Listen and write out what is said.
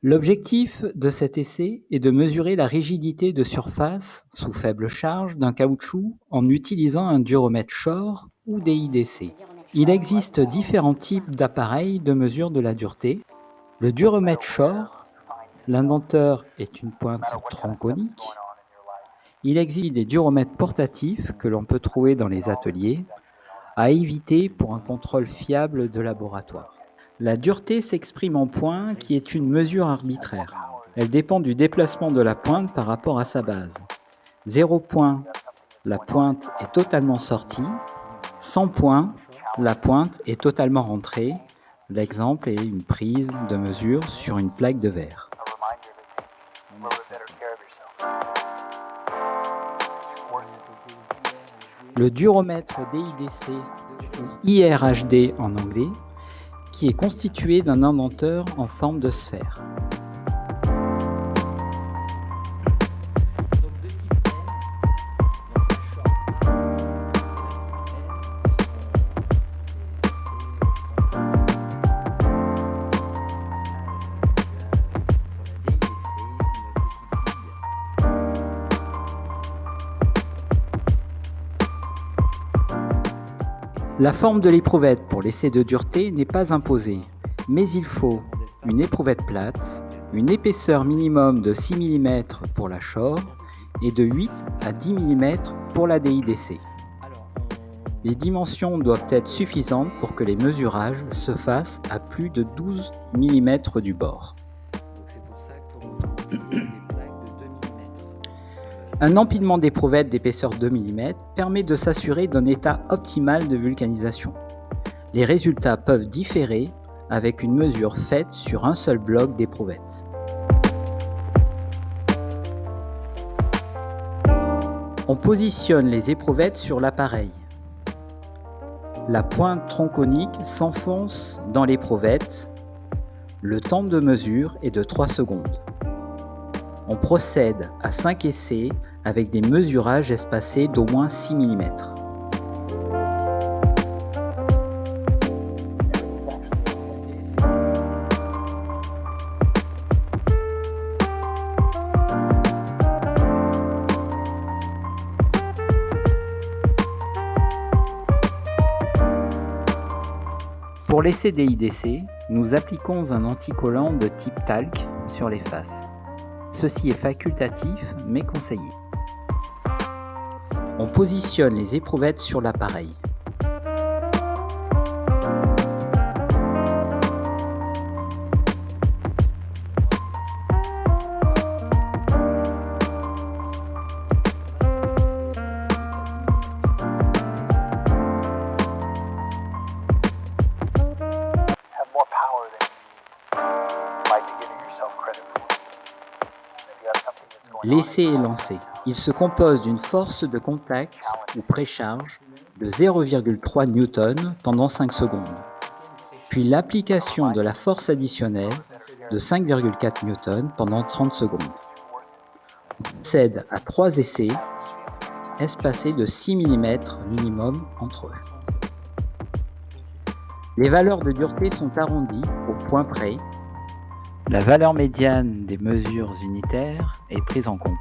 L'objectif de cet essai est de mesurer la rigidité de surface sous faible charge d'un caoutchouc en utilisant un duromètre Shore ou DIDC. Il existe différents types d'appareils de mesure de la dureté. Le duromètre Shore, l'indenteur est une pointe tronconique. Il existe des duromètres portatifs que l'on peut trouver dans les ateliers, à éviter pour un contrôle fiable de laboratoire. La dureté s'exprime en points qui est une mesure arbitraire. Elle dépend du déplacement de la pointe par rapport à sa base. 0 point, la pointe est totalement sortie. 100 points, la pointe est totalement rentrée. L'exemple est une prise de mesure sur une plaque de verre. Le duromètre DIDC, ou IRHD en anglais, qui est constitué d'un indenteur en forme de sphère. La forme de l'éprouvette pour l'essai de dureté n'est pas imposée, mais il faut une éprouvette plate, une épaisseur minimum de 6 mm pour la Shore et de 8 à 10 mm pour la DIDC. Les dimensions doivent être suffisantes pour que les mesurages se fassent à plus de 12 mm du bord. Un empilement d'éprouvettes d'épaisseur 2 mm permet de s'assurer d'un état optimal de vulcanisation. Les résultats peuvent différer avec une mesure faite sur un seul bloc d'éprouvettes. On positionne les éprouvettes sur l'appareil. La pointe tronconique s'enfonce dans l'éprouvette. Le temps de mesure est de 3 secondes. On procède à 5 essais avec des mesurages espacés d'au moins 6 mm. Pour l'essai DIDC, nous appliquons un anticollant de type talc sur les faces. Ceci est facultatif mais conseillé. On positionne les éprouvettes sur l'appareil. L'essai est lancé. Il se compose d'une force de contact ou précharge de 0,3 N pendant 5 secondes, puis l'application de la force additionnelle de 5,4 N pendant 30 secondes. On procède à 3 essais espacés de 6 mm minimum entre eux. Les valeurs de dureté sont arrondies au point près. La valeur médiane des mesures unitaires est prise en compte.